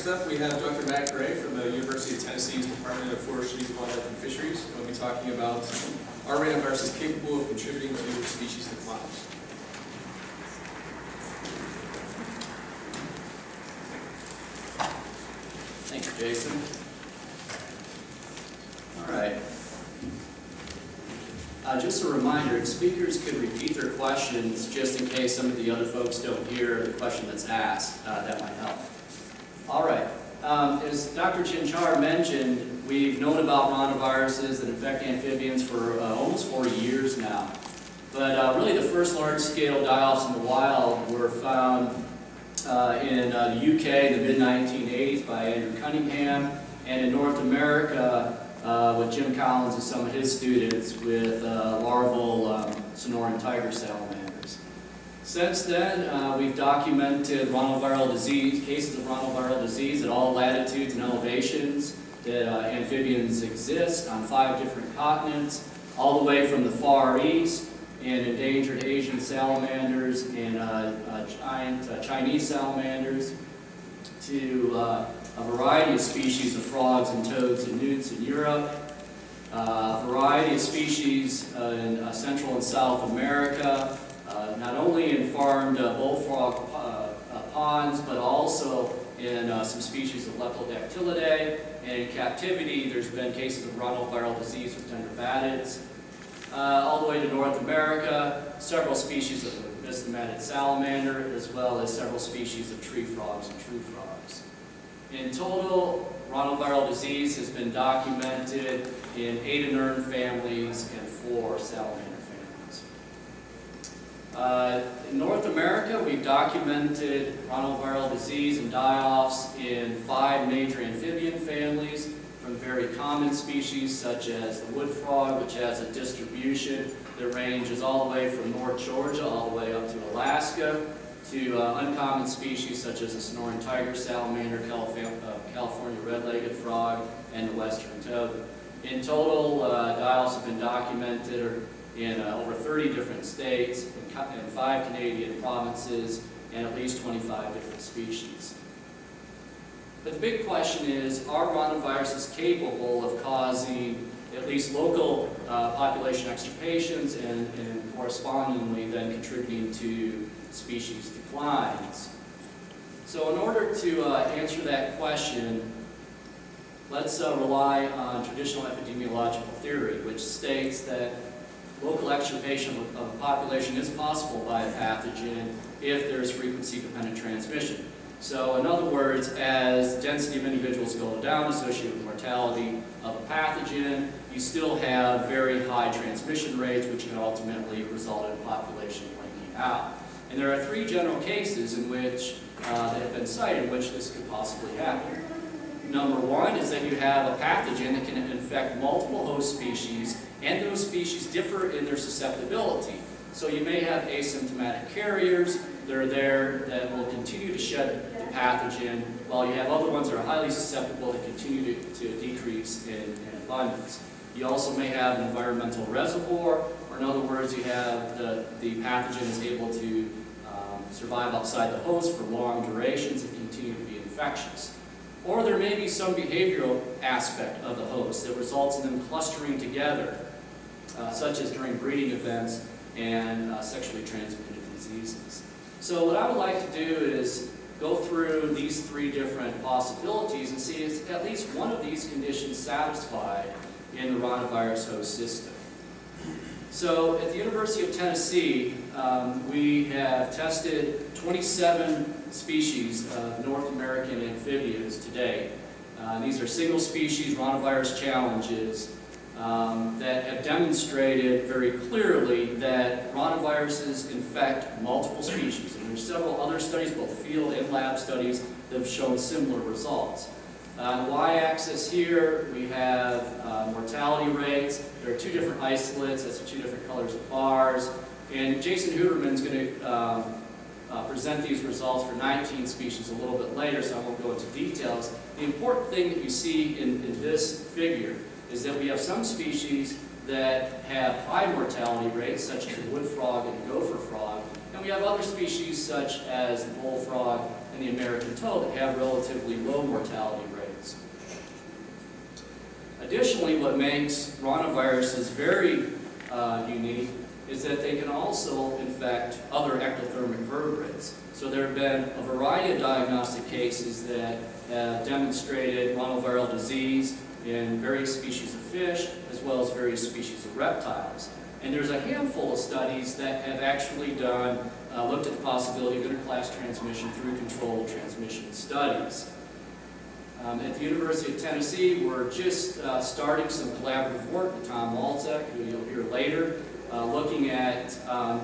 Next up, we have Dr. Matt Gray from the University of Tennessee's Department of Forestry, Wildlife, and Fisheries. We'll be talking about are ranaviruses capable of contributing to species declines. Thank you, Jason. All right. Just a reminder, if speakers could repeat their questions, just in case some of the other folks don't hear the question that's asked, that might help. All right. As Dr. Chinchar mentioned, we've known about ranaviruses that infect amphibians for almost 40 years now. But really the first large-scale die-offs in the wild were found in the UK in the mid-1980s by Andrew Cunningham, and in North America with Jim Collins and some of his students with larval Sonoran tiger salamanders. Since then, we've documented ranaviral disease, cases of ranaviral disease at all latitudes and elevations that amphibians exist on 5 different continents, all the way from the Far East and endangered Asian salamanders and giant Chinese salamanders to a variety of species of frogs and toads and newts in Europe, a variety of species in Central and South America, not only in farmed bullfrog ponds, but also in some species of Lepidodactylidae. And in captivity, there's been cases of ranaviral disease with dendrobatids. All the way to North America, several species of the bistomatid salamander, as well as several species of tree frogs and true frogs. In total, ranaviral disease has been documented in 8 inern families and 4 salamander families. In North America, we've documented ranaviral disease and die-offs in 5 major amphibian families, from very common species such as the wood frog, which has a distribution that ranges all the way from North Georgia all the way up to Alaska, to uncommon species such as the Sonoran tiger salamander, California red-legged frog, and the western toad. In total, die-offs have been documented in over 30 different states, in 5 Canadian provinces, and at least 25 different species. But the big question is, are ranaviruses capable of causing at least local population extirpations and correspondingly then contributing to species declines? So in order to answer that question, let's rely on traditional epidemiological theory, which states that local extirpation of a population is possible by a pathogen if there's frequency-dependent transmission. So in other words, as density of individuals go down associated with mortality of a pathogen, you still have very high transmission rates, which can ultimately result in population blanking out. And there are 3 general cases in which that have been cited in which this could possibly happen. Number 1 is that you have a pathogen that can infect multiple host species, and those species differ in their susceptibility. So you may have asymptomatic carriers that are there that will continue to shed the pathogen, while you have other ones that are highly susceptible that continue to decrease in abundance. You also may have an environmental reservoir, or in other words, you have the pathogen is able to survive outside the host for long durations and continue to be infectious. Or there may be some behavioral aspect of the host that results in them clustering together, such as during breeding events and sexually transmitted diseases. So what I would like to do is go through these 3 different possibilities and see if at least one of these conditions satisfied in the ranavirus host system. So at the University of Tennessee, we have tested 27 species of North American amphibians to date. These are single species ranavirus challenges that have demonstrated very clearly that ranaviruses infect multiple species. And there's several other studies, both field and lab studies, that have shown similar results. On the y-axis here, we have mortality rates. There are 2 different isolates, that's 2 different colors of bars. And Jason Huberman is going to present these results for 19 species a little bit later, so I won't go into details. The important thing that you see in this figure is that we have some species that have high mortality rates, such as the wood frog and the gopher frog, and we have other species such as the bullfrog and the American toad that have relatively low mortality rates. Additionally, what makes ranaviruses very unique is that they can also infect other ectothermic vertebrates. So there have been a variety of diagnostic cases that have demonstrated ranaviral disease in various species of fish, as well as various species of reptiles. And there's a handful of studies that have actually looked at the possibility of interclass transmission through controlled transmission studies. At the University of Tennessee, we're just starting some collaborative work with Tom Walczak, who you'll hear later, looking at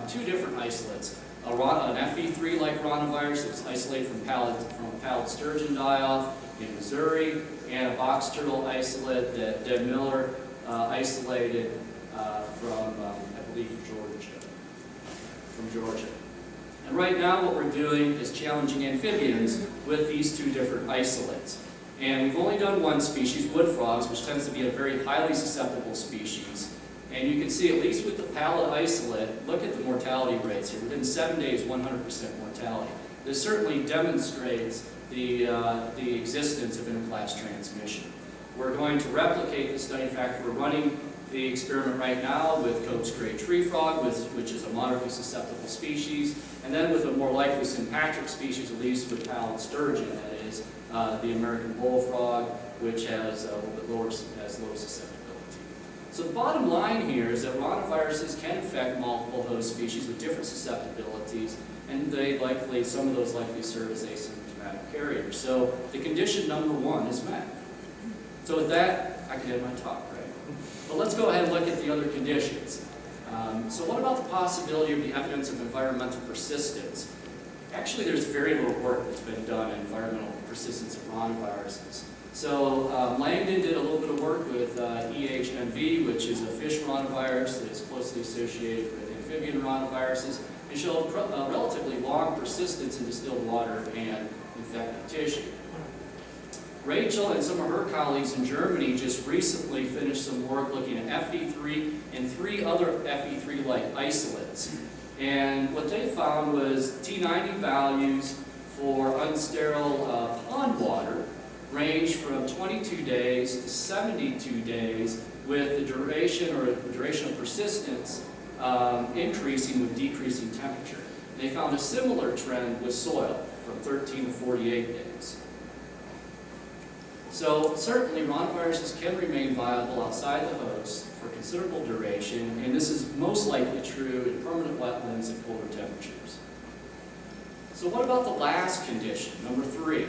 two different isolates. An FE3-like ranavirus that's isolated from a pallid sturgeon die-off in Missouri, and a box turtle isolate that Deb Miller isolated from, I believe, Georgia. And right now what we're doing is challenging amphibians with these two different isolates. And we've only done one species, wood frogs, which tends to be a very highly susceptible species. And you can see, at least with the pallid isolate, look at the mortality rates here. Within 7 days, 100% mortality. This certainly demonstrates the existence of interclass transmission. We're going to replicate this study. In fact, we're running the experiment right now with Cope's gray tree frog, which is a moderately susceptible species, and then with a more likely sympatric species, at least with pallid sturgeon, that is, the American bullfrog, which has a little bit lower susceptibility. So the bottom line here is that ranaviruses can infect multiple host species with different susceptibilities, and some of those likely serve as asymptomatic carriers. So the condition number one is met. So with that, I can end my talk, right? But let's go ahead and look at the other conditions. So what about the possibility of the evidence of environmental persistence? Actually, there's very little work that's been done in environmental persistence of ranaviruses. So Langdon did a little bit of work with EHMV, which is a fish ranavirus that is closely associated with amphibian ranaviruses, and showed relatively long persistence in distilled water and infected tissue. Rachel and some of her colleagues in Germany just recently finished some work looking at FE3 and 3 other FE3-like isolates. And what they found was T90 values for unsterile pond water range from 22 days to 72 days, with the duration of persistence increasing with decreasing temperature. They found a similar trend with soil from 13 to 48 days. So certainly ranaviruses can remain viable outside the host for considerable duration, and this is most likely true in permanent wetlands at colder temperatures. So what about the last condition, number 3?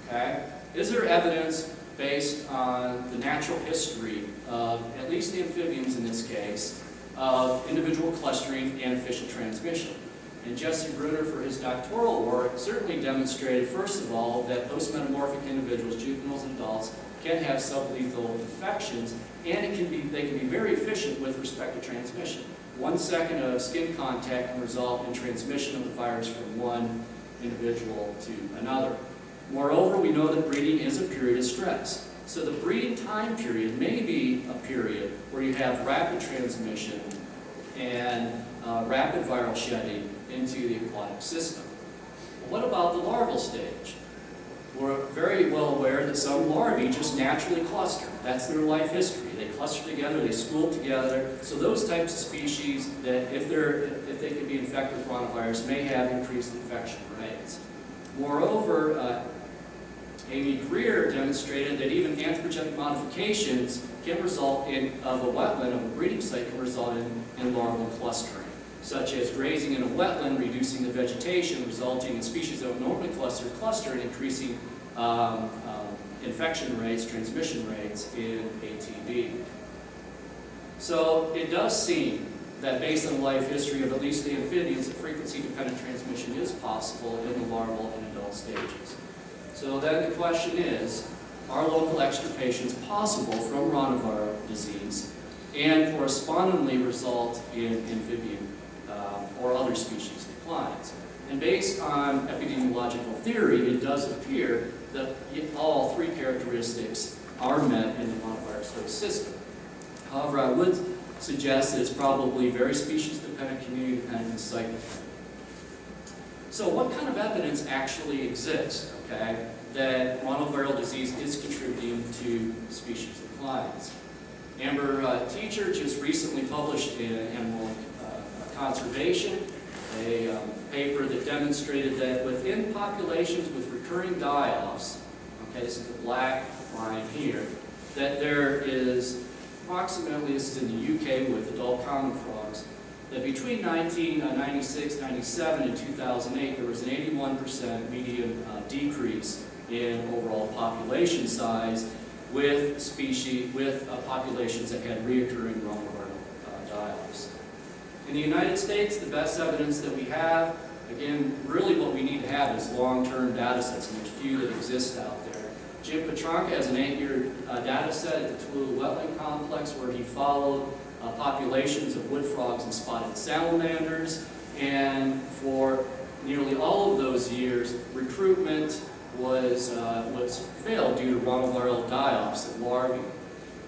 Okay? Is there evidence based on the natural history of, at least the amphibians in this case, of individual clustering and efficient transmission? And Jesse Bruner, for his doctoral work, certainly demonstrated, first of all, that post-metamorphic individuals, juveniles and adults, can have sublethal infections, and they can be very efficient with respect to transmission. 1 second of skin contact can result in transmission of the virus from one individual to another. Moreover, we know that breeding is a period of stress. So the breeding time period may be a period where you have rapid transmission and rapid viral shedding into the aquatic system. But what about the larval stage? We're very well aware that some larvae just naturally cluster. That's their life history. They cluster together, they school together. So those types of species that, if they can be infected with ranavirus, may have increased infection rates. Moreover, Amy Greer demonstrated that even anthropogenic modifications can result of a wetland, of a breeding site, can result in larval clustering, such as grazing in a wetland, reducing the vegetation, resulting in species that would normally cluster and increasing infection rates, transmission rates in ATB. So it does seem that based on the life history of at least the amphibians, that frequency-dependent transmission is possible in the larval and adult stages. So then the question is, are local extirpations possible from ranaviral disease and correspondingly result in amphibian or other species declines? And based on epidemiological theory, it does appear that all 3 characteristics are met in the ranavirus host system. However, I would suggest that it's probably very species-dependent, community-dependent, and site-dependent. So what kind of evidence actually exists, okay, that ranaviral disease is contributing to species declines? Amber Teacher just recently published in Animal Conservation a paper that demonstrated that within populations with recurring die-offs, okay, this is the black line here, that there is approximately, this is in the UK with adult common frogs, that between 1996, 97, and 2008, there was an 81% median decrease in overall population size with populations that had reoccurring ranaviral die-offs. In the United States, the best evidence that we have, again, really what we need to have is long-term data sets, and there's few that exist out there. Jim Petranca has an 8-year data set at the Tallulah Wetland Complex where he followed populations of wood frogs and spotted salamanders, and for nearly all of those years, recruitment was failed due to ranaviral die-offs of larvae.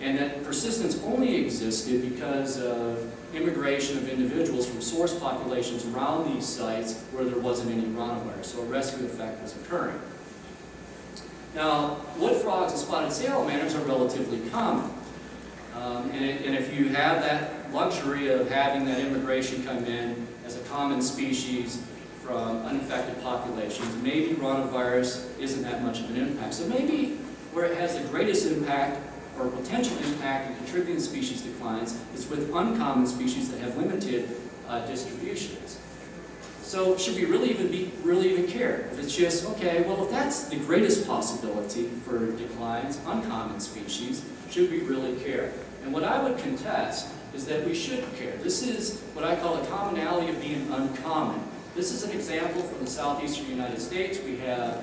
And that persistence only existed because of immigration of individuals from source populations around these sites where there wasn't any ranavirus, so a rescue effect was occurring. Now, wood frogs and spotted salamanders are relatively common. And if you have that luxury of having that immigration come in as a common species from uninfected populations, maybe ranavirus isn't that much of an impact. So maybe where it has the greatest impact or potential impact in contributing to species declines is with uncommon species that have limited distributions. So should we really even care? If it's just, okay, well, if that's the greatest possibility for declines, uncommon species, should we really care? And what I would contest is that we should care. This is what I call the commonality of being uncommon. This is an example from the southeastern United States. We have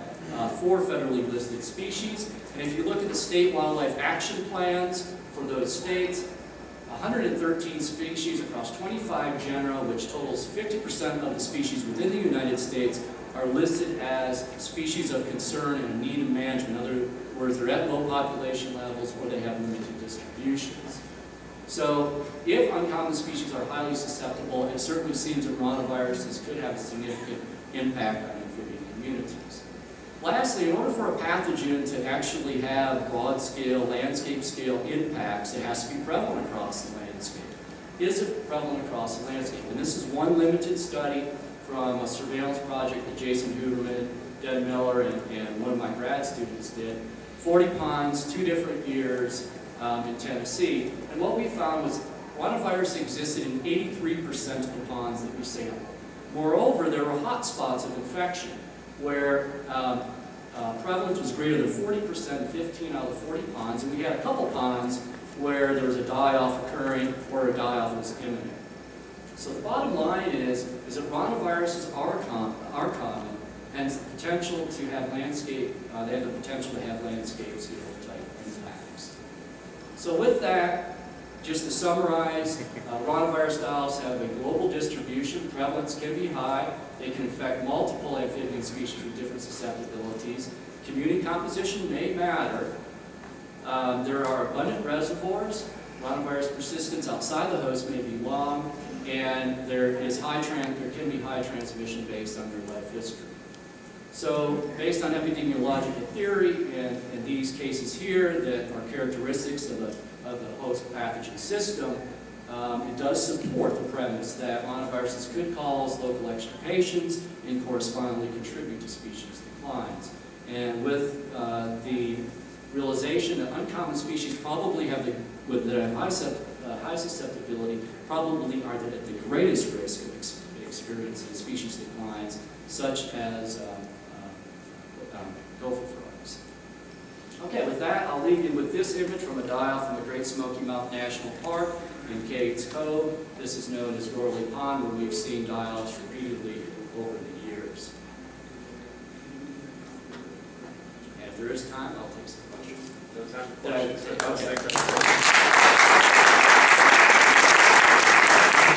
4 federally listed species. And if you look at the state wildlife action plans for those states, 113 species across 25 genera, which totals 50% of the species within the United States, are listed as species of concern and in need of management. In other words, they're at low population levels or they have limited distributions. So if uncommon species are highly susceptible, it certainly seems that ranaviruses could have a significant impact on amphibian communities. Lastly, in order for a pathogen to actually have broad-scale, landscape-scale impacts, it has to be prevalent across the landscape. Is it prevalent across the landscape? And this is one limited study from a surveillance project that Jason Huberman, Deb Miller, and one of my grad students did. 40 ponds, 2 different years in Tennessee. And what we found was ranavirus existed in 83% of the ponds that we sampled. Moreover, there were hot spots of infection where prevalence was greater than 40%, 15 out of 40 ponds, and we had a couple ponds where there was a die-off occurring or a die-off was imminent. So the bottom line is that ranaviruses are common, and the potential to have landscape, they have the potential to have landscape scale type impacts. So with that, just to summarize, ranavirus die-offs have a global distribution. Prevalence can be high. They can affect multiple amphibian species with different susceptibilities. Community composition may matter. There are abundant reservoirs. Ranavirus persistence outside the host may be long, and there can be high transmission based on their life history. So, based on epidemiological theory and these cases here that are characteristics of the host pathogen system, it does support the premise that ranaviruses could cause local extirpations and correspondingly contribute to species declines. And with the realization that uncommon species probably have high susceptibility, probably are at the greatest risk of experiencing species declines, such as gopher frogs. Okay, with that, I'll leave you with this image from a die-off from the Great Smoky Mountain National Park in Cades Cove. This is known as Gorley Pond, where we've seen die-offs repeatedly over the years. And if there is time, I'll take some questions. No time for questions. Okay.